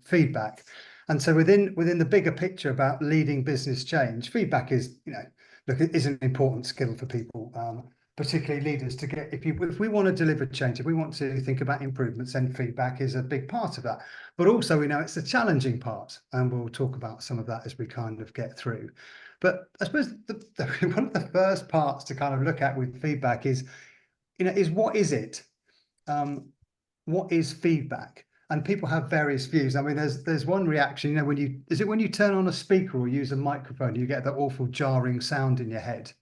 feedback. And so within the bigger picture about leading business change, feedback is, look, it is an important skill for people, particularly leaders, to get, if we want to deliver change, if we want to think about improvements, then feedback is a big part of that. But also we know it's a challenging part, and we'll talk about some of that as we kind of get through. But I suppose one of the first parts to kind of look at with feedback is, is what is it? What is feedback? And people have various views. I mean, there's one reaction, when you turn on a speaker or use a microphone, you get that awful jarring sound in your head.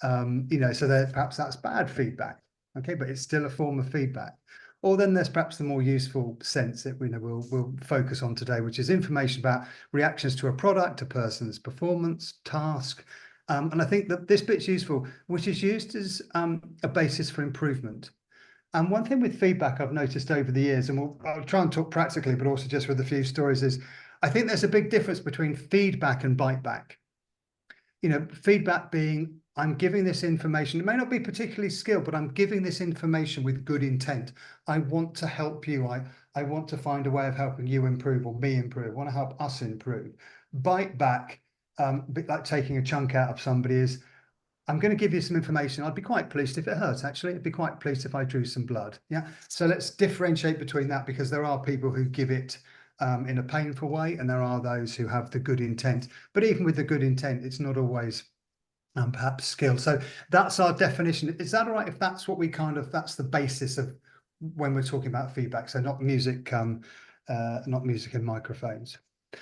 So perhaps that's bad feedback. Okay, but it's still a form of feedback. Or then there's perhaps the more useful sense that we'll focus on today, which is information about reactions to a product, a person's performance, task. And I think that this bit's useful, which is used as a basis for improvement. And one thing with feedback I've noticed over the years, and I'll try and talk practically, but also just with a few stories, is I think there's a big difference between feedback and bite back. Feedback being, I'm giving this information. It may not be particularly skilled, but I'm giving this information with good intent. I want to help you. I want to find a way of helping you improve, or me improve. I want to help us improve. Bite back, a bit like taking a chunk out of somebody, is, I'm going to give you some information. I'd be quite pleased if it hurts, actually. I'd be quite pleased if I drew some blood. Yeah. So let's differentiate between that, because there are people who give it in a painful way, and there are those who have the good intent. But even with the good intent, it's not always perhaps skill. So that's our definition. Is that all right if that's what that's the basis of when we're talking about feedback? So not music, not music and microphones.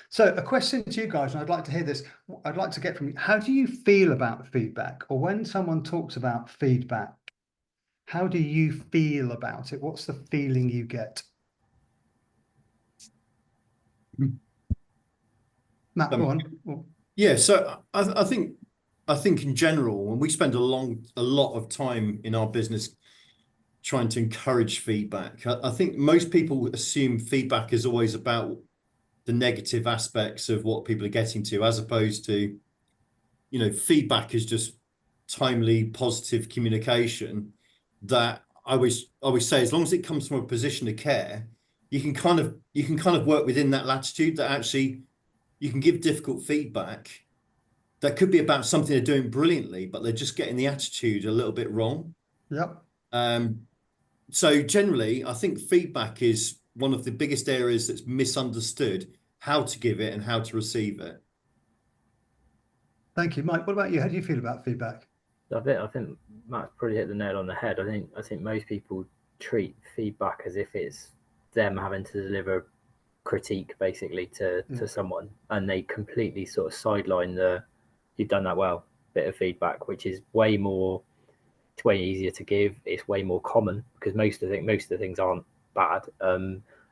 So a question to you guys, and I'd like to hear this. I'd like to get from you, how do you feel about feedback? Or when someone talks about feedback, how do you feel about it? What's the feeling you get? Matt, go on. Yeah, so I think in general, when we spend a lot of time in our business trying to encourage feedback, I think most people assume feedback is always about the negative aspects of what people are getting to, as opposed to, feedback is just timely, positive communication. That I always say, as long as it comes from a position of care, you can kind of work within that latitude, that actually you can give difficult feedback that could be about something they're doing brilliantly, but they're just getting the attitude a little bit wrong. Yep. So generally, I think feedback is one of the biggest areas that's misunderstood, how to give it and how to receive it. Thank you, Mike. What about you? How do you feel about feedback? I think Matt's probably hit the nail on the head. I think most people treat feedback as if it's them having to deliver critique basically to someone, and they completely sort of sideline the "you've done that well" bit of feedback, which is it's way easier to give. It's way more common, because most of the things aren't bad.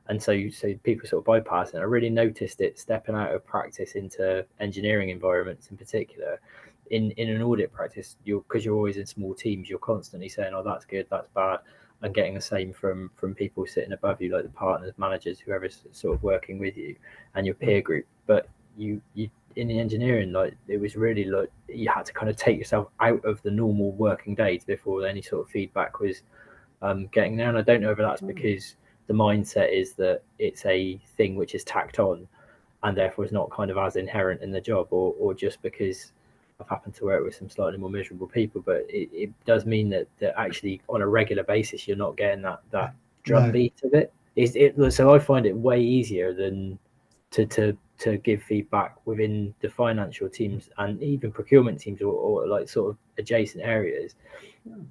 And so people sort of bypass it. And I really noticed it stepping out of practice into engineering environments in particular. In an audit practice, because you're always in small teams, you're constantly saying, "Oh, that's good, that's bad," and getting the same from people sitting above you, like the partners, managers, whoever's sort of working with you, and your peer group. But you in the engineering, like, it was really like you had to kind of take yourself out of the normal working days before any sort of feedback was getting there. And I don't know whether that's because the mindset is that it's a thing which is tacked on, and therefore is not kind of as inherent in the job, or just because I've happened to work with some slightly more miserable people. But it does mean that actually on a regular basis you're not getting that drumbeat of it. So I find it way easier than to give feedback within the financial teams and even procurement teams, or like sort of adjacent areas,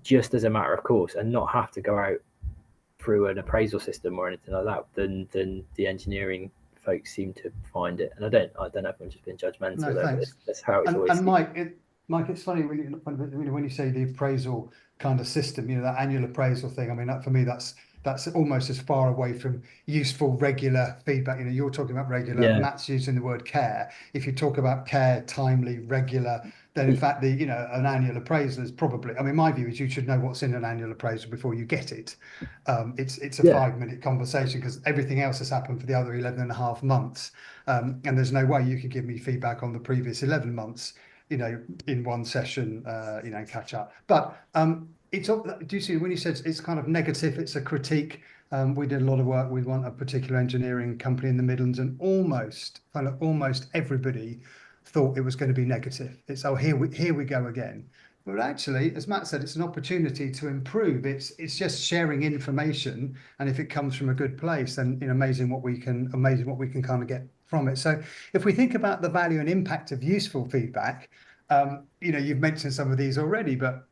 just as a matter of course, and not have to go out through an appraisal system or anything like that than the engineering folks seem to find it. And I don't know if I'm just being judgmental. No, thanks. That's how it's always. And Mike, it's funny when you say the appraisal kind of system, that annual appraisal thing. I mean, for me, that's almost as far away from useful regular feedback. You're talking about regular. Yeah. Matt's using the word care. If you talk about care, timely, regular, then in fact an annual appraisal is probably. I mean, my view is you should know what's in an annual appraisal before you get it. It's a 5-minute conversation, because everything else has happened for the other 11 and a half months, and there's no way you could give me feedback on the previous 11 months. In one session, catch up. But do you see when you said it's kind of negative, it's a critique? We did a lot of work with a particular engineering company in the Midlands, and almost everybody thought it was going to be negative. It's, oh, here we go again. But actually, as Matt said, it's an opportunity to improve. It's just sharing information, and if it comes from a good place, then amazing what we can kind of get from it. So if we think about the value and impact of useful feedback, you've mentioned some of these already, but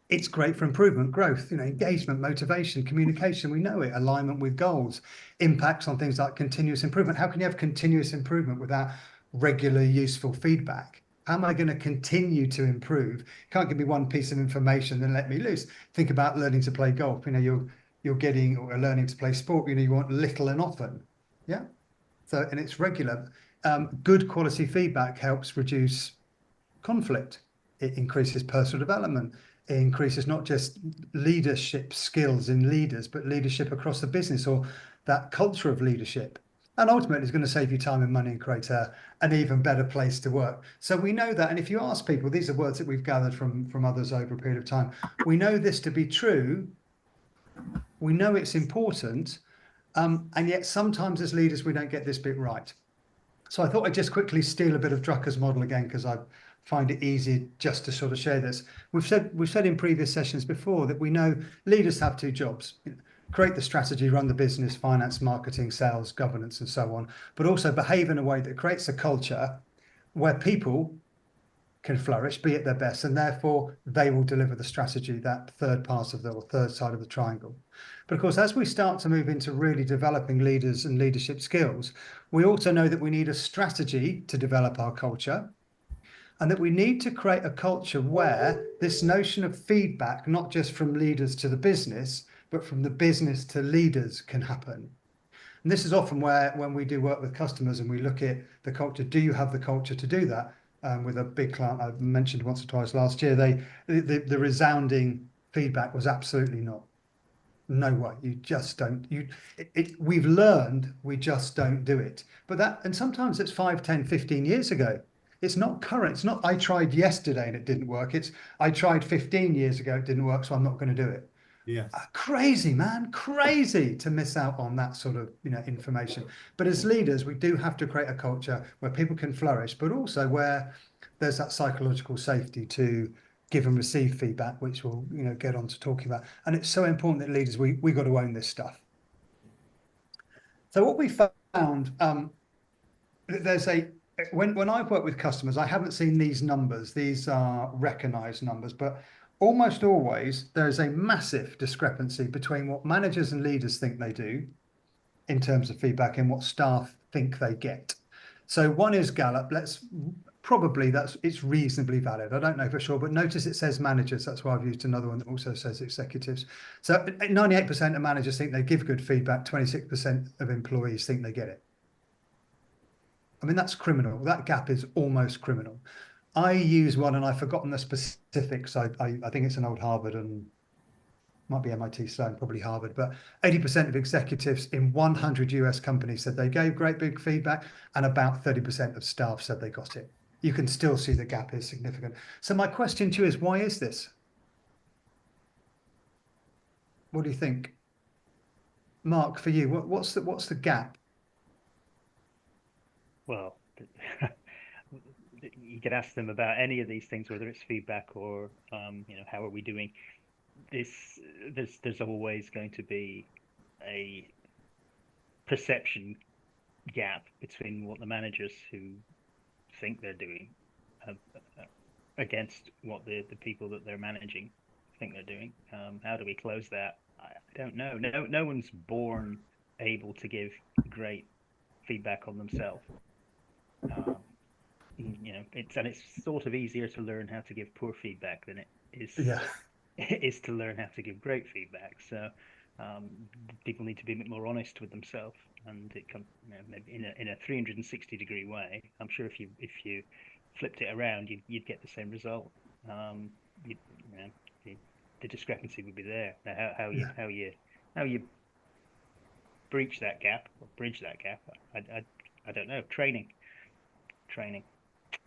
it's great for improvement, growth, engagement, motivation, communication. We know it, alignment with goals, impacts on things like continuous improvement. How can you have continuous improvement without regular useful feedback? How am I going to continue to improve? Can't give me one piece of information and let me loose. Think about learning to play golf. You're getting or learning to play sport. You want little and often. Yeah. So, and it's regular. Good quality feedback helps reduce conflict. It increases personal development. It increases not just leadership skills in leaders, but leadership across the business, or that culture of leadership. And ultimately, it's going to save you time and money and create an even better place to work. So we know that. And if you ask people, these are words that we've gathered from others over a period of time. We know this to be true. We know it's important. And yet sometimes as leaders, we don't get this bit right. So I thought I'd just quickly steal a bit of Drucker's model again, because I find it easy just to sort of share this. We've said in previous sessions before that we know leaders have two jobs: create the strategy, run the business, finance, marketing, sales, governance, and so on, but also behave in a way that creates a culture where people can flourish, be at their best, and therefore they will deliver the strategy, that third part of or third side of the triangle. But of course, as we start to move into really developing leaders and leadership skills, we also know that we need a strategy to develop our culture, and that we need to create a culture where this notion of feedback, not just from leaders to the business, but from the business to leaders, can happen. And this is often where, when we do work with customers and we look at the culture, do you have the culture to do that? With a big client I mentioned once or twice last year, the resounding feedback was absolutely not. No way, you just don't. We've learned, we just don't do it. And sometimes it's 5, 10, 15 years ago. It's not current. It's not, I tried yesterday and it didn't work. It's, I tried 15 years ago, it didn't work, so I'm not going to do it. Yeah. Crazy, man, crazy to miss out on that sort of information. But as leaders, we do have to create a culture where people can flourish, but also where there's that psychological safety to give and receive feedback, which we'll get on to talking about. And it's so important that leaders, we got to own this stuff. So what we found, when I've worked with customers, I haven't seen these numbers. These are recognized numbers, but almost always there's a massive discrepancy between what managers and leaders think they do in terms of feedback and what staff think they get. So one is Gallup. It's reasonably valid. I don't know for sure, but notice it says managers. That's why I've used another one that also says executives. So 98% of managers think they give good feedback. 26% of employees think they get it. I mean, that's criminal. That gap is almost criminal. I use one, and I've forgotten the specifics. I think it's an old Harvard, and might be MIT Sloan, probably Harvard, but 80% of executives in 100 US companies said they gave great big feedback, and about 30% of staff said they got it. You can still see the gap is significant. So my question to you is, why is this? What do you think? Mark, for you, what's the gap? Well, you could ask them about any of these things, whether it's feedback or how are we doing. There's always going to be a perception gap between what the managers who think they're doing against what the people that they're managing think they're doing. How do we close that? I don't know. No one's born able to give great feedback on themselves. It's sort of easier to learn how to give poor feedback than it is to learn how to give great feedback. So people need to be a bit more honest with themselves, and it comes maybe in a 360-degree way. I'm sure if you flipped it around, you'd get the same result. The discrepancy would be there. Now, how you breach that gap or bridge that gap, I don't know. Training,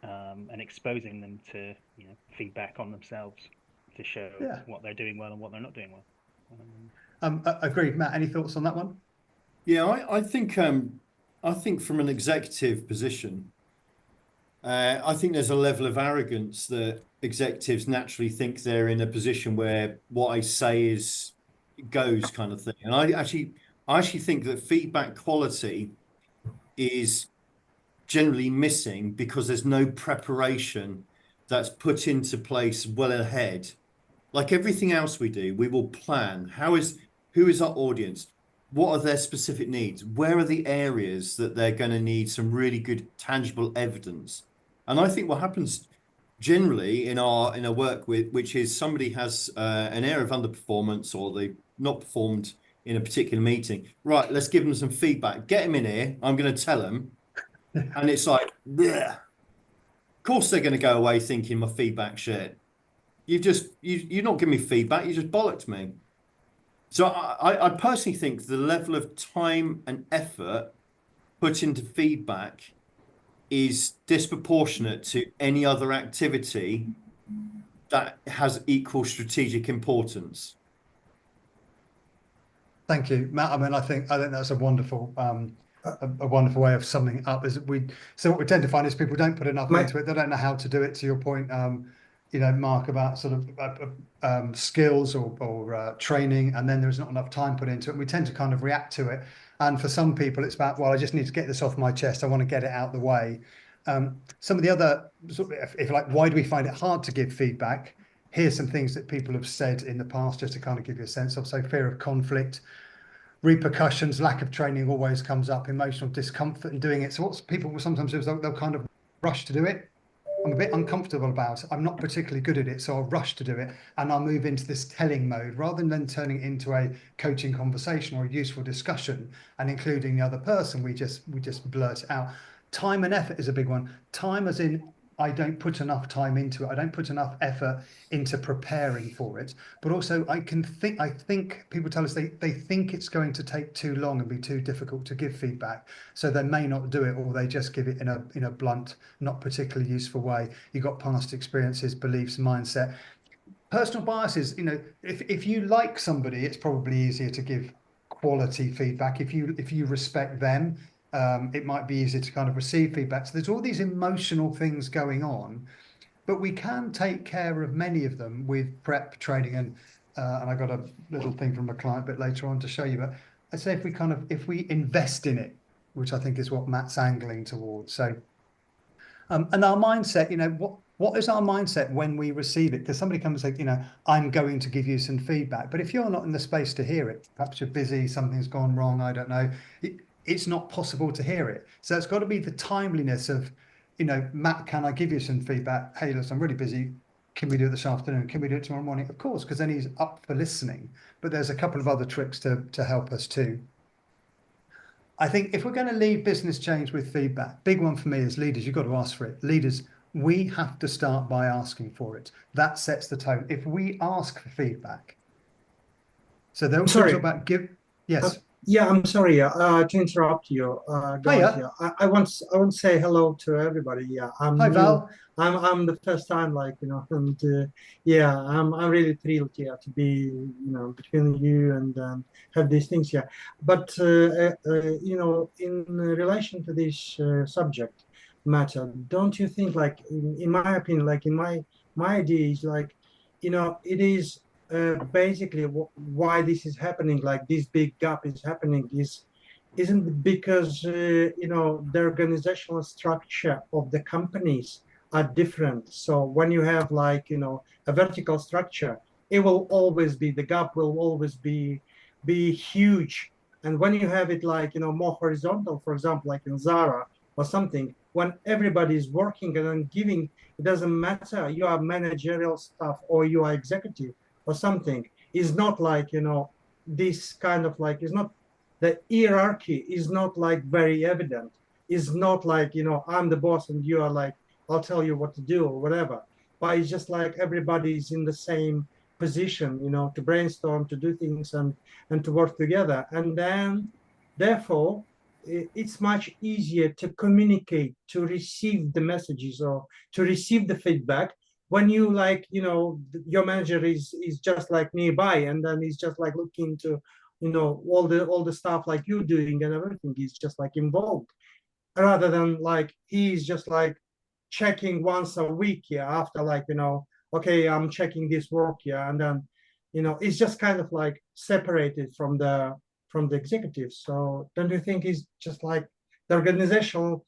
and exposing them to feedback on themselves to show what they're doing well and what they're not doing well. Agreed. Matt, any thoughts on that one? Yeah, I think from an executive position, I think there's a level of arrogance that executives naturally think they're in a position where what I say is goes kind of thing. And I actually think that feedback quality is generally missing because there's no preparation that's put into place well ahead. Like everything else we do, we will plan. Who is our audience? What are their specific needs? Where are the areas that they're going to need some really good tangible evidence? And I think what happens generally in our work which is somebody has an area of underperformance or they've not performed in a particular meeting. Right, let's give them some feedback. Get them in here. I'm going to tell them. And it's like, bleh. Of course they're going to go away thinking my feedback shit. You're not giving me feedback. You just bollocked me. So I personally think the level of time and effort put into feedback is disproportionate to any other activity that has equal strategic importance. Thank you, Matt. I mean, I think that's a wonderful a wonderful way of summing it up. So what we tend to find is people don't put enough into it. They don't know how to do it. To your point, you know, Mark, about sort of skills or training, and then there's not enough time put into it. And we tend to kind of react to it. And for some people, it's about, well, I just need to get this off my chest. I want to get it out the way. Some of the other, if like, why do we find it hard to give feedback? Here's some things that people have said in the past, just to kind of give you a sense of. So fear of conflict, repercussions, lack of training always comes up, emotional discomfort in doing it. So what people will sometimes do is they'll kind of rush to do it. I'm a bit uncomfortable about it. I'm not particularly good at it, so I'll rush to do it, and I'll move into this telling mode rather than turning it into a coaching conversation or a useful discussion and including the other person. We just blurt it out. Time and effort is a big one. Time as in, I don't put enough time into it. I don't put enough effort into preparing for it. But also I think people tell us they think it's going to take too long and be too difficult to give feedback. So they may not do it, or they just give it in a blunt, not particularly useful way. You've got past experiences, beliefs, mindset. Personal biases, you know, if you like somebody, it's probably easier to give quality feedback. If you respect them, it might be easier to kind of receive feedback. So there's all these emotional things going on, but we can take care of many of them with prep, training, and I got a little thing from a client a bit later on to show you. But I'd say if we invest in it, which I think is what Matt's angling towards. So, and our mindset, you know, what is our mindset when we receive it? Because somebody comes and say, you know, I'm going to give you some feedback, but if you're not in the space to hear it, perhaps you're busy, something's gone wrong, I don't know. It's not possible to hear it. So it's got to be the timeliness of, you know, Matt, can I give you some feedback? Hey, listen, I'm really busy. Can we do it this afternoon? Can we do it tomorrow morning? Of course, because then he's up for listening. But there's a couple of other tricks to help us too. I think if we're going to lead business change with feedback, big one for me is leaders, you've got to ask for it. Leaders, we have to start by asking for it. That sets the tone. If we ask for feedback. So they'll talk about yes. Yeah, I'm sorry to interrupt you, guys. Yeah, I want to say hello to everybody. Yeah, Hi, Val. I'm the first time, like, you know, and yeah, I'm really thrilled, yeah, to be, you know, between you and have these things. Yeah, but you know, in relation to this subject matter, don't you think, like, in my opinion, like in my idea is, like, you know, it is. Basically, why this is happening, like this big gap is happening, isn't because you know, the organizational structure of the companies are different. So when you have, like, you know, a vertical structure, it will always be, the gap will always be huge. And when you have it, like, you know, more horizontal, for example, like in Zara or something, when everybody is working and then giving, it doesn't matter you are managerial staff or you are executive or something, is not, like, you know, this kind of, like, is not, the hierarchy is not, like, very evident. Is not like, you know, I'm the boss and you are, like, I'll tell you what to do or whatever. But it's just like everybody's in the same position, you know, to brainstorm, to do things and to work together. And then therefore it's much easier to communicate, to receive the messages or to receive the feedback, when you like, your manager is just like nearby, and then he's just like looking to, all the stuff like you doing and everything. He's just like involved, rather than like he's just like checking once a week, yeah, after like, okay, I'm checking this work, yeah, and then, it's just kind of like separated from the executives. So don't you think it's just like the organizational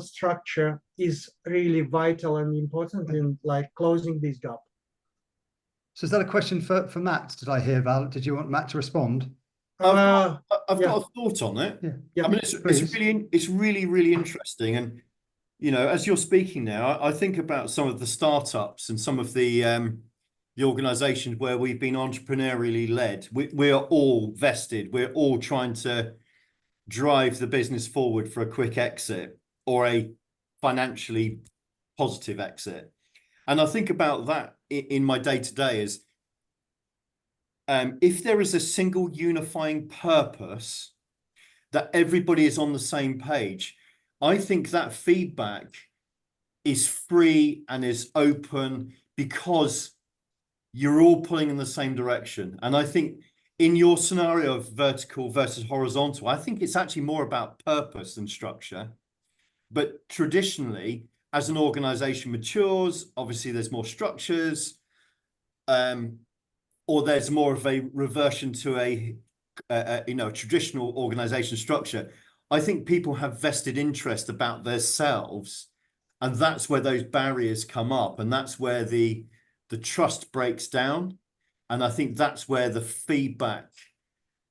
structure is really vital and important in like closing this gap? So is that a question for Matt? Did I hear, Val? Did you want Matt to respond? I've yeah. got a thought on it. Yeah. I mean, please. it's really interesting. And, as you're speaking now, I think about some of the startups and some of the organizations where we've been entrepreneurially led. We are all vested. We're all trying to drive the business forward for a quick exit or a financially positive exit. And I think about that in my day-to-day as if there is a single unifying purpose that everybody is on the same page, I think that feedback is free and is open because you're all pulling in the same direction. And I think in your scenario of vertical versus horizontal, I think it's actually more about purpose than structure. But traditionally, as an organization matures, obviously there's more structures, or there's more of a reversion to a traditional organization structure. I think people have vested interest about themselves, and that's where those barriers come up, and that's where the trust breaks down. And I think that's where the feedback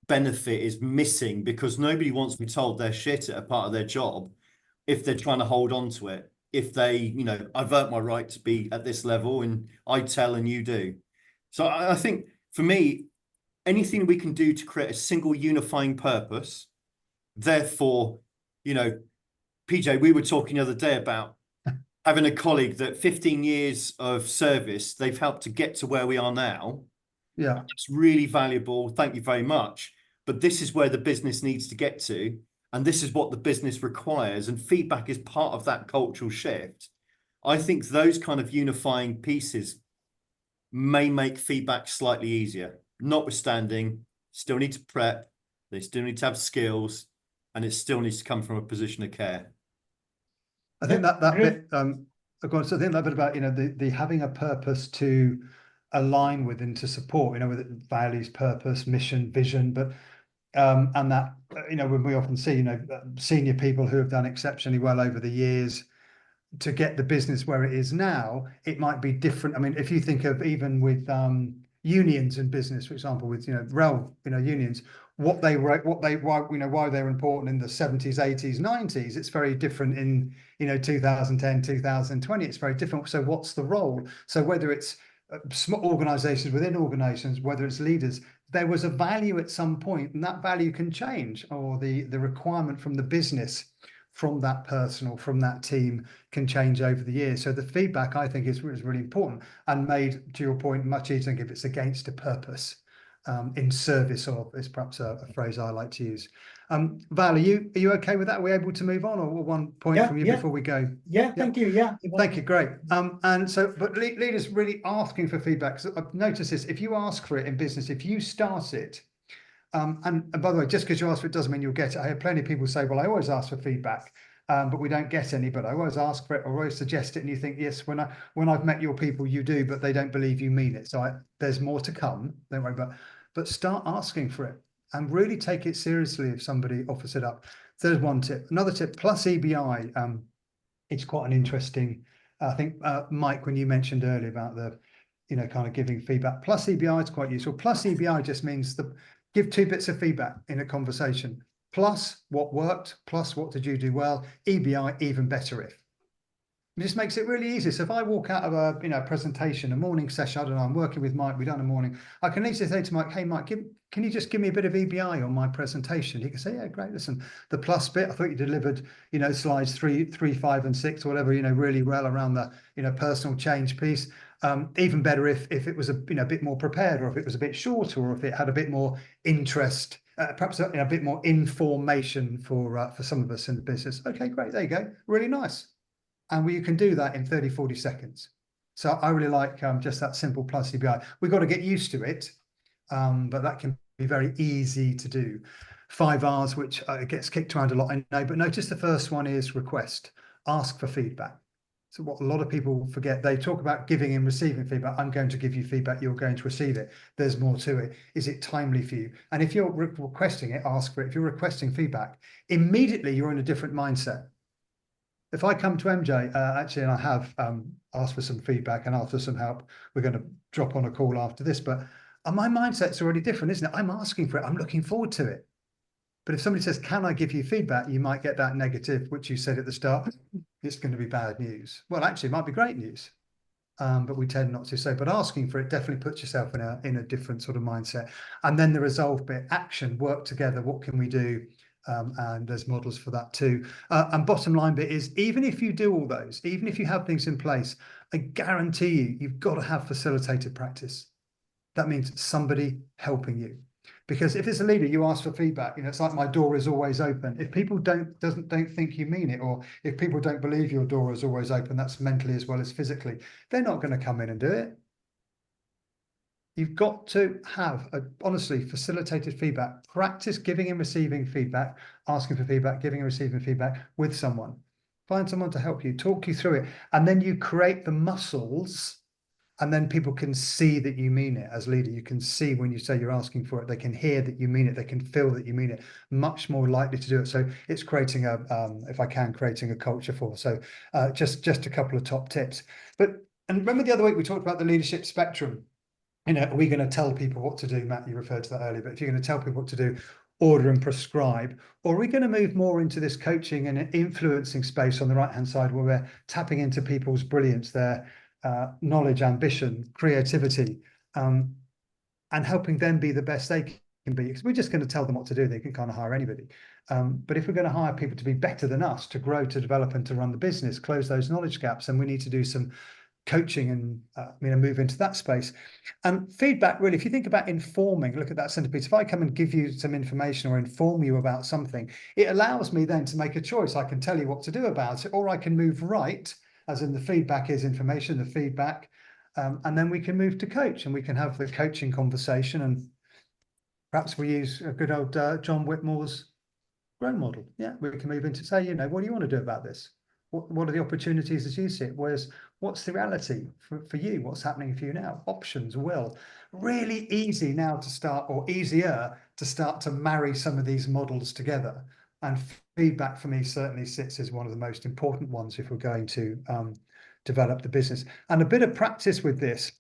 benefit is missing, because nobody wants to be told they're shit at a part of their job if they're trying to hold on to it. If they, I've earned my right to be at this level and I tell and you do. So I think for me, anything we can do to create a single unifying purpose, therefore, PJ, we were talking the other day about having a colleague that 15 years of service, they've helped to get to where we are now. Yeah. It's really valuable. Thank you very much. But this is where the business needs to get to. And this is what the business requires. And feedback is part of that cultural shift. I think those kind of unifying pieces may make feedback slightly easier. Notwithstanding, still need to prep, they still need to have skills, and it still needs to come from a position of care. I think that bit, of course, I think that bit about, the having a purpose to align with and to support, with values, purpose, mission, vision, but and that, when we often see, senior people who have done exceptionally well over the years to get the business where it is now, it might be different. I mean, if you think of even with unions in business, for example, with REL, unions, why they were important in the 70s, 80s, 90s, it's very different in 2010, 2020. It's very different. So what's the role? So whether it's small organizations within organizations, whether it's leaders, there was a value at some point, and that value can change, or the requirement from the business, from that person or from that team can change over the years. So the feedback, I think, is really important and made, to your point, much easier if it's against a purpose, in service of, is perhaps a phrase I like to use. Val, are you okay with that? Are we able to move on, or one point from you before we go? Yeah, thank you. Yeah. Thank you, great. And so, but leaders really asking for feedback. So I've noticed this, if you ask for it in business, if you start it, and by the way, just because you ask for it doesn't mean you'll get it. I hear plenty of people say, well, I always ask for feedback, but we don't get any, but I always ask for it or always suggest it. And you think, yes, when I've met your people, you do, but they don't believe you mean it. So there's more to come, don't worry, but start asking for it and really take it seriously if somebody offers it up. So there's one tip. Another tip, plus EBI, it's quite an interesting, I think, Mike, when you mentioned earlier about the, kind of giving feedback, plus EBI is quite useful. Plus EBI just means give 2 bits of feedback in a conversation. Plus what worked, plus what did you do well, EBI, even better if. It just makes it really easy. So if I walk out of a presentation, a morning session, I don't know, I'm working with Mike, we've done a morning, I can easily say to Mike, hey Mike, can you just give me a bit of EBI on my presentation? He can say, yeah, great, listen, the plus bit, I thought you delivered, slides 3, 5 and 6 or whatever, really well around the, personal change piece. Even better if it was a bit more prepared, or if it was a bit shorter, or if it had a bit more interest, perhaps a bit more information for some of us in the business. Okay, great, there you go, really nice. And you can do that in 30, 40 seconds. So I really like just that simple plus CBI. We've got to get used to it, but that can be very easy to do. 5 R's, which gets kicked around a lot, I know, but notice the first one is request, ask for feedback. So what a lot of people forget, they talk about giving and receiving feedback. I'm going to give you feedback, you're going to receive it. There's more to it. Is it timely for you? And if you're requesting it, ask for it. If you're requesting feedback, immediately you're in a different mindset. If I come to MJ, actually, and I have asked for some feedback and asked for some help, we're going to drop on a call after this, but my mindset's already different, isn't it? I'm asking for it. I'm looking forward to it. But if somebody says, can I give you feedback? You might get that negative, which you said at the start, it's going to be bad news. Well, actually, it might be great news, but we tend not to say, but asking for it definitely puts yourself in a different sort of mindset. And then the resolve bit, action, work together. What can we do? And there's models for that too. And bottom line bit is, even if you do all those, even if you have things in place, I guarantee you've got to have facilitated practice. That means somebody helping you. Because if it's a leader, you ask for feedback, it's like my door is always open. If people don't think you mean it, or if people don't believe your door is always open, that's mentally as well as physically, they're not going to come in and do it. You've got to have, honestly, facilitated feedback. Practice giving and receiving feedback, asking for feedback, giving and receiving feedback with someone. Find someone to help you, talk you through it, and then you create the muscles. And then people can see that you mean it. As leader, you can see when you say you're asking for it, they can hear that you mean it, they can feel that you mean it, much more likely to do it. So it's creating creating a culture for. So just a couple of top tips. And remember the other week we talked about the leadership spectrum. Are we going to tell people what to do? Matt, you referred to that earlier, but if you're going to tell people what to do, order and prescribe, or are we going to move more into this coaching and influencing space on the right-hand side, where we're tapping into people's brilliance, their knowledge, ambition, creativity, and helping them be the best they can be? Because we're just going to tell them what to do. They can kind of hire anybody. But if we're going to hire people to be better than us, to grow, to develop, and to run the business, close those knowledge gaps, then we need to do some coaching and move into that space. And feedback, really, if you think about informing, look at that centerpiece. If I come and give you some information or inform you about something, it allows me then to make a choice. I can tell you what to do about it, or I can move right, as in the feedback is information, the feedback, and then we can move to coach, and we can have the coaching conversation, and perhaps we use a good old John Whitmore's GROW model. Yeah, we can move into say, what do you want to do about this? What are the opportunities as you see it? What's the reality for you? What's happening for you now? Options, will. Really easy now to start, or easier to start to marry some of these models together. And feedback for me certainly sits as one of the most important ones if we're going to develop the business. And a bit of practice with this,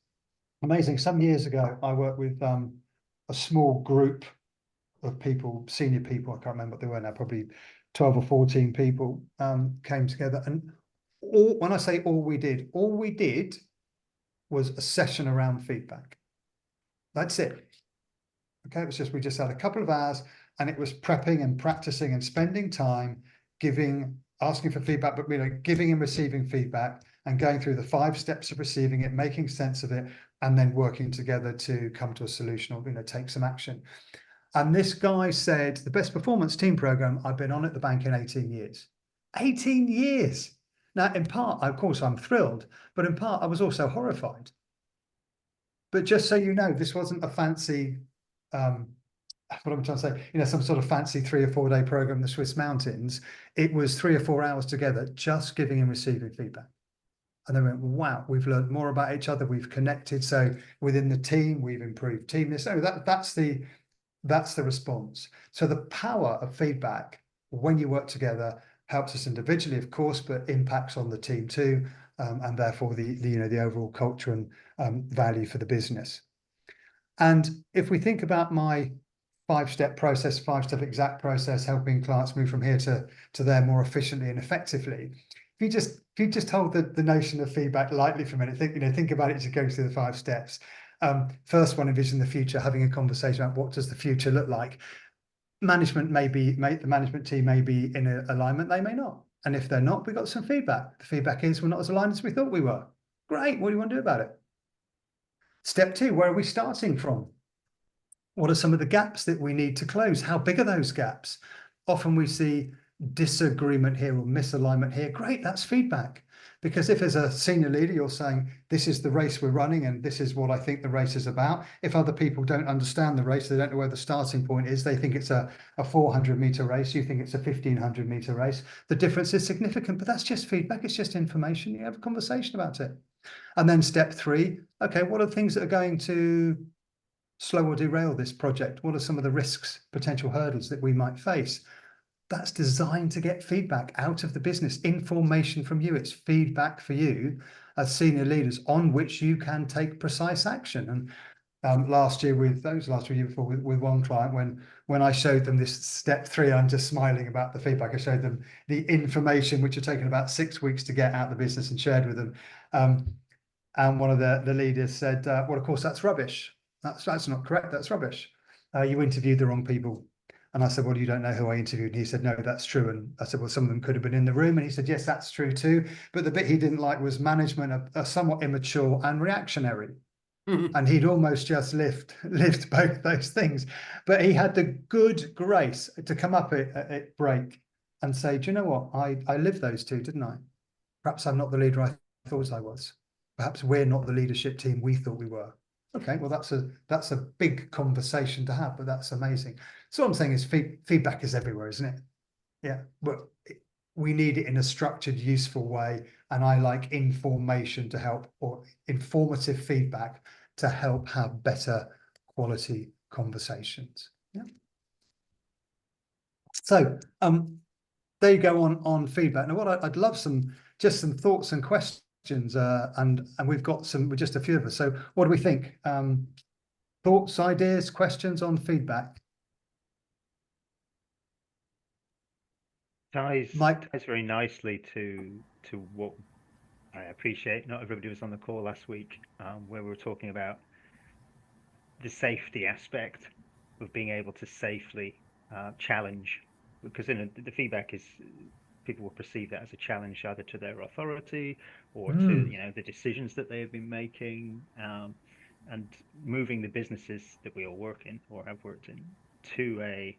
amazing. Some years ago, I worked with a small group of people, senior people, I can't remember what they were now, probably 12 or 14 people came together. And when I say all we did was a session around feedback. That's it. Okay, it was just, we just had a couple of hours, and it was prepping and practicing and spending time asking for feedback, but giving and receiving feedback, and going through the 5 steps of receiving it, making sense of it, and then working together to come to a solution, or take some action. And this guy said, the best performance team program I've been on at the bank in 18 years. 18 years. Now, in part, of course, I'm thrilled, but in part, I was also horrified. But just so you know, this wasn't a fancy, what I'm trying to say, some sort of fancy 3 or 4 day program in the Swiss mountains. It was 3 or 4 hours together, just giving and receiving feedback. And they went, wow, we've learned more about each other. We've connected. So within the team, we've improved teamness. So that's the response. So the power of feedback when you work together helps us individually, of course, but impacts on the team too, and therefore the overall culture and value for the business. And if we think about my 5-step process, 5-step exact process, helping clients move from here to there more efficiently and effectively, if you just hold the notion of feedback lightly for a minute, think about it as you go through the 5 steps. First one, envision the future, having a conversation about what does the future look like. The management team may be in alignment, they may not. And if they're not, we got some feedback. The feedback is we're not as aligned as we thought we were. Great, what do you want to do about it? Step 2, where are we starting from? What are some of the gaps that we need to close? How big are those gaps? Often we see disagreement here or misalignment here, great, that's feedback. Because if as a senior leader, you're saying, this is the race we're running and this is what I think the race is about. If other people don't understand the race, they don't know where the starting point is, they think it's a 400-meter race, you think it's a 1,500-meter race. The difference is significant, but that's just feedback. It's just information. You have a conversation about it. And then step 3, okay, what are the things that are going to slow or derail this project? What are some of the risks, potential hurdles that we might face? That's designed to get feedback out of the business, information from you. It's feedback for you as senior leaders on which you can take precise action. And last year with one client, when I showed them this step 3, I'm just smiling about the feedback. I showed them the information which had taken about 6 weeks to get out of the business and shared with them. And one of the leaders said, well, of course, that's rubbish. That's not correct. That's rubbish. You interviewed the wrong people. And I said, well, you don't know who I interviewed. And he said, no, that's true. And I said, well, some of them could have been in the room. And he said, yes, that's true too. But the bit he didn't like was management are somewhat immature and reactionary. And he'd almost just lived both those things. But he had the good grace to come up at break and say, do you know what? I lived those two, didn't I? Perhaps I'm not the leader I thought I was. Perhaps we're not the leadership team we thought we were. Okay, well, that's a big conversation to have, but that's amazing. So what I'm saying is feedback is everywhere, isn't it? Yeah, but we need it in a structured, useful way. And I like information to help, or informative feedback to help have better quality conversations. Yeah. So there you go on feedback. Now, what I'd love some thoughts and questions. And we've got just a few of us. So what do we think? Thoughts, ideas, questions on feedback? Ties Mike? very nicely to what I appreciate. Not everybody was on the call last week, where we were talking about the safety aspect of being able to safely challenge, because the feedback is, people will perceive that as a challenge either to their authority or to the decisions that they have been making, and moving the businesses that we all work in or have worked in to a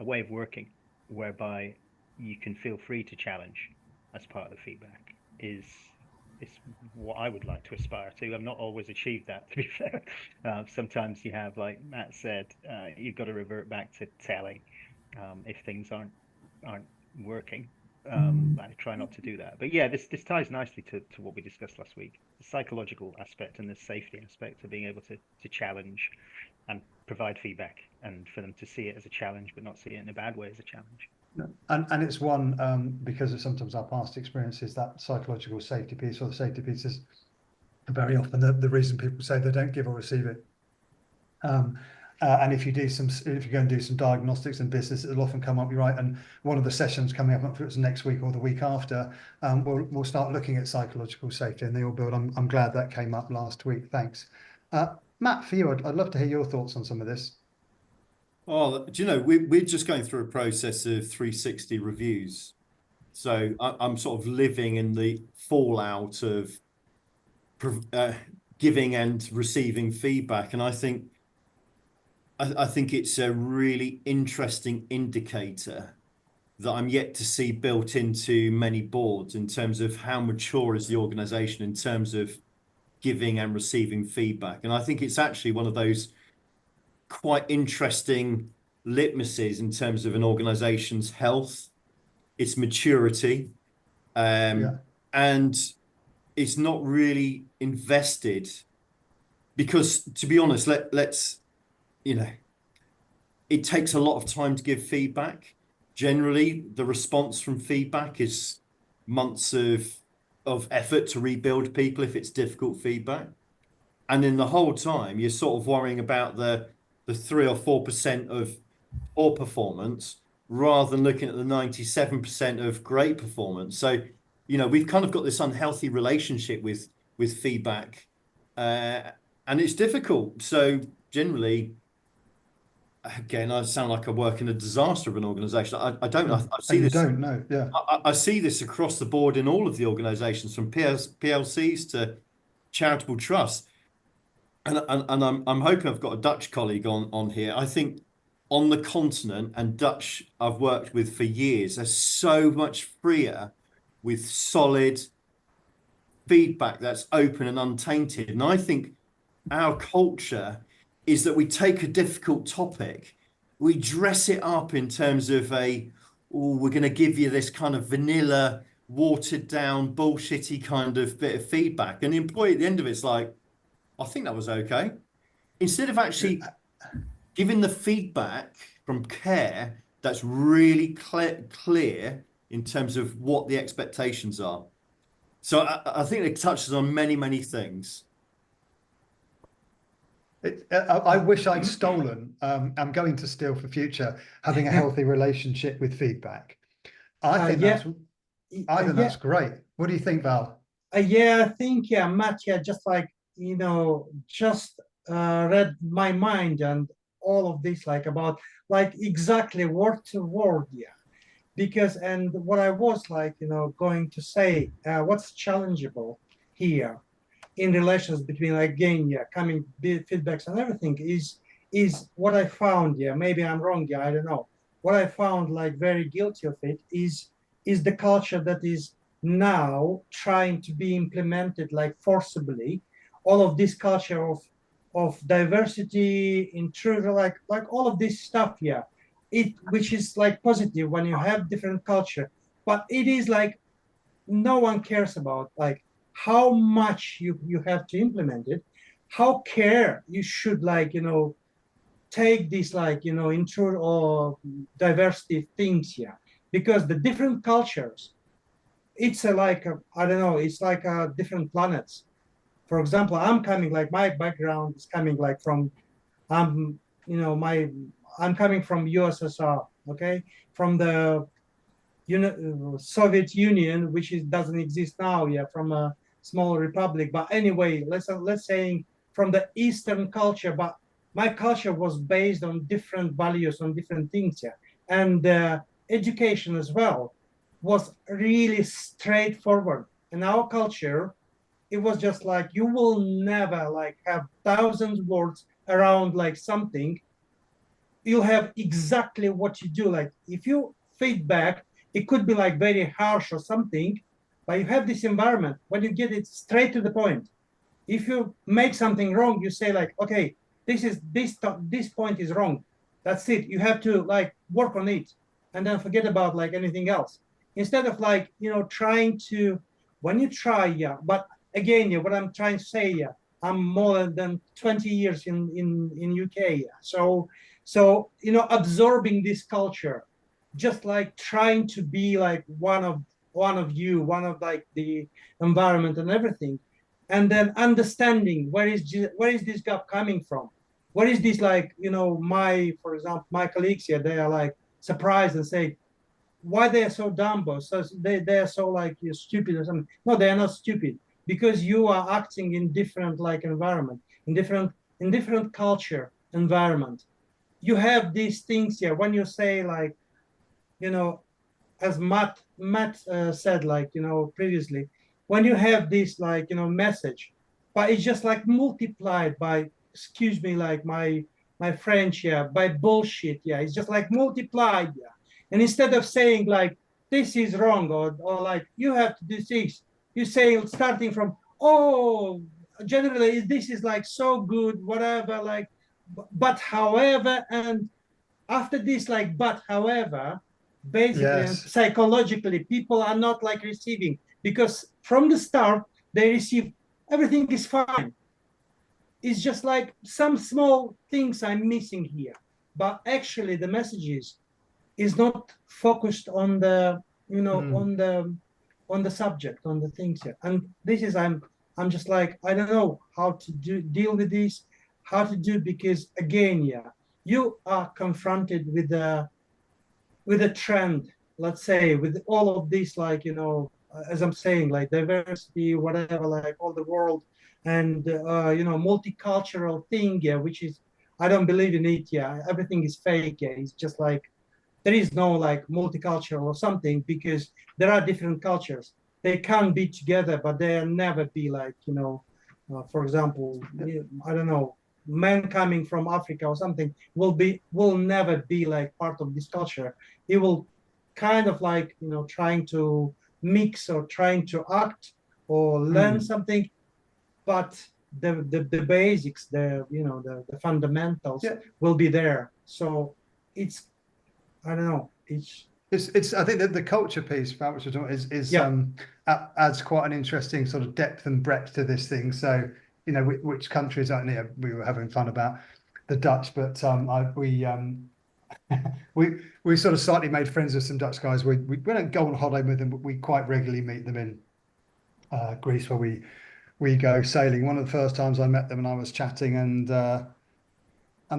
way of working whereby you can feel free to challenge as part of the feedback is what I would like to aspire to. I've not always achieved that, to be fair. Sometimes you have, like Matt said, you've got to revert back to telling if things aren't working. I try not to do that. But yeah, this ties nicely to what we discussed last week. The psychological aspect and the safety aspect of being able to challenge and provide feedback, and for them to see it as a challenge but not see it in a bad way as a challenge. And it's one, because of sometimes our past experiences, that psychological safety piece or the safety piece is very often the reason people say they don't give or receive it. And if you go and do some diagnostics in business, it'll often come up. You're right. And one of the sessions coming up, if it was next week or the week after, we'll start looking at psychological safety and the all build. I'm glad that came up last week. Thanks, Matt. For you, I'd love to hear your thoughts on some of this. Oh, do you know, we're just going through a process of 360 reviews. So I'm sort of living in the fallout of giving and receiving feedback. And I think it's a really interesting indicator that I'm yet to see built into many boards in terms of how mature is the organization in terms of giving and receiving feedback. And I think it's actually one of those quite interesting litmuses in terms of an organization's health, its maturity, and it's not really invested, because, to be honest, let's it takes a lot of time to give feedback. Generally, the response from feedback is months of effort to rebuild people if it's difficult feedback. And in the whole time, you're sort of worrying about the 3 or 4% of poor performance rather than looking at the 97% of great performance. So, we've kind of got this unhealthy relationship with feedback, and it's difficult. So generally, again, I sound like I work in a disaster of an organization. I don't know. I see this. Don't know. Yeah. I see this across the board in all of the organizations, from PLCs to charitable trusts. And I'm hoping I've got a Dutch colleague on here. I think on the continent, and Dutch I've worked with for years, are so much freer with solid feedback that's open and untainted. And I think our culture is that we take a difficult topic, we dress it up in terms of we're going to give you this kind of vanilla, watered down, bullshitty kind of bit of feedback. And the employee at the end of it's like, I think that was okay. Instead of actually giving the feedback from care that's really clear in terms of what the expectations are. So I think it touches on many, many things. I wish I'd stolen. I'm going to steal for future, having a healthy relationship with feedback. I think that's great. What do you think, Val? Yeah, I think, Matt, just like, just read my mind and all of this, like about like exactly word to word, because, and what I was like, going to say, what's challengeable here in relations between, again, coming feedbacks and everything is what I found, maybe I'm wrong, I don't know. What I found like very guilty of it is the culture that is now trying to be implemented like forcibly, all of this culture of diversity, intrusion, like all of this stuff, which is like positive when you have different culture, but it is like no one cares about like how much you have to implement it, how care you should like take this like intro or diversity things, because the different cultures, it's I don't know, it's like different planets. For example, I'm coming like my background is coming like from I'm coming from USSR, okay, from the Soviet Union, which doesn't exist now, from a small republic. But anyway, let's say from the Eastern culture, but my culture was based on different values, on different things, and education as well was really straightforward. In our culture, it was just like you will never like have thousands words around like something. You'll have exactly what you do. Like if you feedback, it could be like very harsh or something, but you have this environment when you get it straight to the point. If you make something wrong, you say like, okay, this point is wrong. That's it. You have to like work on it and then forget about like anything else. Instead of like, trying to, when you try, but again, what I'm trying to say, I'm more than 20 years in UK. So, absorbing this culture, just like trying to be like one of like the environment and everything, and then understanding where is this gap coming from, what is this like, for example, my colleagues here, they are like surprised and say, why they are so dumb, or so they are so like stupid or something. No, they are not stupid, because you are acting in different like environment, in different culture environment. You have these things here when you say like, as Matt said, like, previously, when you have this like, message, but it's just like multiplied by, excuse me, like my French, by bullshit, it's just like multiplied, and instead of saying like, this is wrong, or like, you have to do this, you say, starting from, oh, generally, this is like so good, whatever, like, but however, and after this, like, but however, basically, and psychologically, people are not like receiving, because from the start, they receive, everything is fine. It's just like some small things I'm missing here. But actually, the messages is not focused on the, on the subject, on the things here. And this is, I'm just like, I don't know how to deal with this, how to do, because again, you are confronted with a trend, let's say, with all of this, like, as I'm saying, like diversity, whatever, like all the world, and multicultural thing, which is, I don't believe in it, everything is fake, it's just like, there is no like multicultural or something, because there are different cultures. They can be together, but they'll never be like, for example, I don't know, man coming from Africa or something will never be like part of this culture. He will kind of like, you know, trying to mix or trying to act or learn something, but the basics, the fundamentals Yeah. will be there. So it's, I don't know, It's I think that the culture piece about which we're talking is Yeah. Adds quite an interesting sort of depth and breadth to this thing. So, you know, which countries are near, we were having fun about the Dutch, but we sort of slightly made friends with some Dutch guys. We don't go on holiday with them, but we quite regularly meet them in Greece, where we go sailing. One of the first times I met them, and I was chatting, and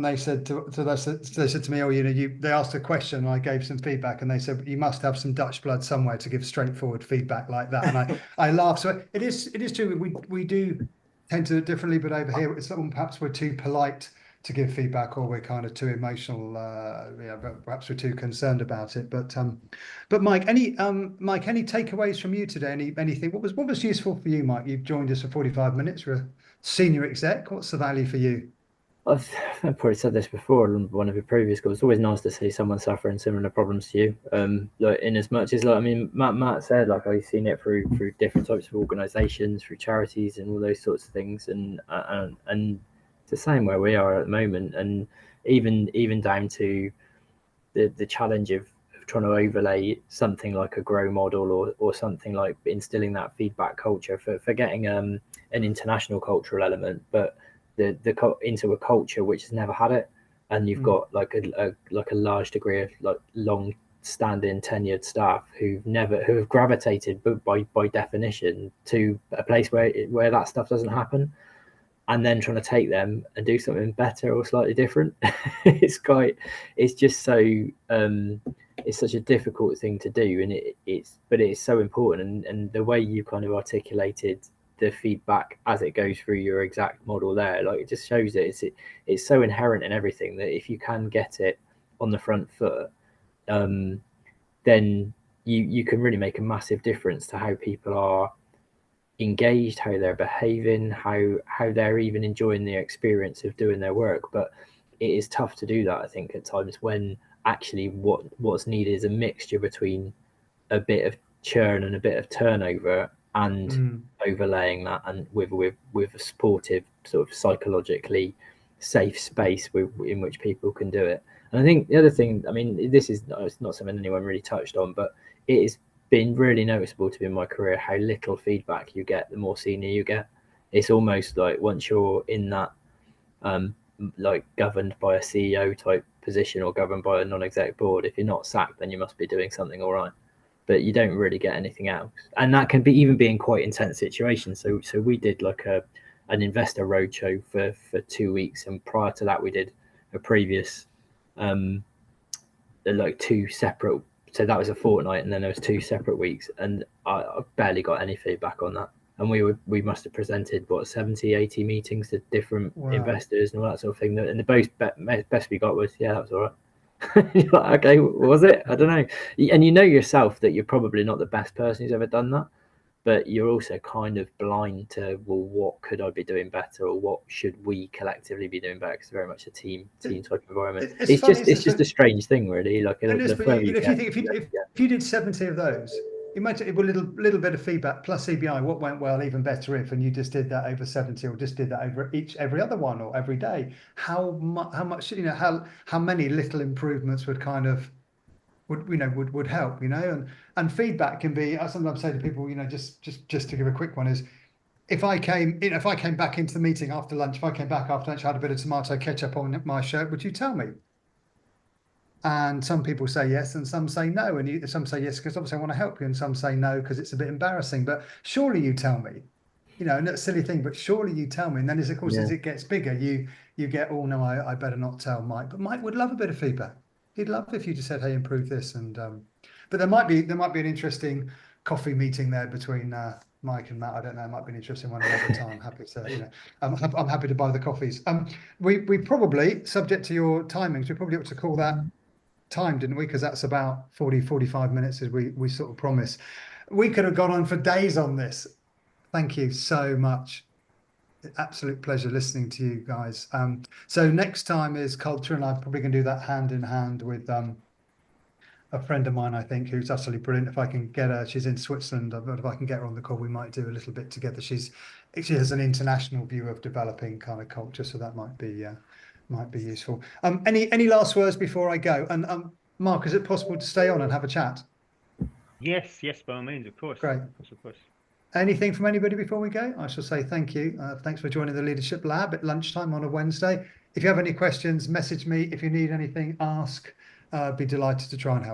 they said they said to me, oh, you know, they asked a question, and I gave some feedback, and they said, you must have some Dutch blood somewhere to give straightforward feedback like that. And I laughed. So it is true. We do tend to do it differently, but over here, it's perhaps we're too polite to give feedback, or we're kind of too emotional. Perhaps we're too concerned about it. But Mike, any takeaways from you today? Anything? What was useful for you, Mike? You've joined us for 45 minutes. You're a senior exec. What's the value for you? I've probably said this before on one of your previous calls. It's always nice to see someone suffering similar problems to you. Like, in as much as, like, I mean, Matt said, like, I've seen it through different types of organisations, through charities, and all those sorts of things, and it's the same where we are at the moment, and even down to the challenge of trying to overlay something like a grow model or something like instilling that feedback culture for getting an international cultural element, but into a culture which has never had it, and you've got like a large degree of like long standing tenured staff who have gravitated by definition to a place where that stuff doesn't happen, and then trying to take them and do something better or slightly different. It's just so it's such a difficult thing to do, and but it's so important, and the way you kind of articulated the feedback as it goes through your exact model there, like, it just shows that it's so inherent in everything that if you can get it on the front foot, then you can really make a massive difference to how people are engaged, how they're behaving, how they're even enjoying the experience of doing their work. But it is tough to do that, I think, at times, when actually what's needed is a mixture between a bit of churn and a bit of turnover, and overlaying that, and with a supportive, sort of psychologically safe space in which people can do it. And I think the other thing, I mean, it's not something anyone really touched on, but it has been really noticeable to me in my career how little feedback you get the more senior you get. It's almost like once you're in that like governed by a CEO type position or governed by a non-exec board, if you're not sacked, then you must be doing something all right. But you don't really get anything else, and that can even be in quite intense situations. So we did like an investor roadshow for 2 weeks, and prior to that we did a previous like 2 separate. So that was a fortnight, and then there was 2 separate weeks, and I barely got any feedback on that. And we must have presented 70-80 meetings to different investors and all that sort of thing. And the best we got was, yeah, that was all right. You're like, okay, was it? I don't know. And you know yourself that you're probably not the best person who's ever done that, but you're also kind of blind to, well, what could I be doing better, or what should we collectively be doing better? Because it's very much a team type environment. It's just a strange thing, really. Like, if you did 70 of those, imagine it with a little bit of feedback plus CBI, what went well, even better if, and you just did that over 70, or just did that over every other one, or every day. How much, you know, how many little improvements would kind of would help, you know, and feedback can be. I sometimes say to people, you know, just to give a quick one, is if I came back into the meeting after lunch, if I came back after lunch, I had a bit of tomato ketchup on my shirt, would you tell me? And some people say yes, and some say no, and some say yes because obviously I want to help you, and some say no because it's a bit embarrassing. But surely you tell me, you know, and that's a silly thing, but surely you tell me. And then, of course, as it gets bigger, you get, oh no, I better not tell Mike. But Mike would love a bit of feedback. He'd love if you just said, hey, improve this. And but there might be an interesting coffee meeting there between Mike and Matt. I don't know. It might be an interesting one another time. Happy to, you know, I'm happy to buy the coffees. We probably, subject to your timings, we probably ought to call that time, didn't we? Because that's about 45 minutes, as we sort of promised. We could have gone on for days on this. Thank you so much, absolute pleasure listening to you guys. So next time is culture, and I'm probably going to do that hand in hand with a friend of mine, I think, who's utterly brilliant. If I can get her, she's in Switzerland, but if I can get her on the call, we might do a little bit together. She has an international view of developing kind of culture, so that might be useful. Any last words before I go? And Mark, is it possible to stay on and have a chat? Yes, by all means, of course. Great. Of course. Anything from anybody before we go? I shall say thank you. Thanks for joining the Leadership Lab at lunchtime on a Wednesday. If you have any questions, message me. If you need anything, ask. I'd be delighted to try and help.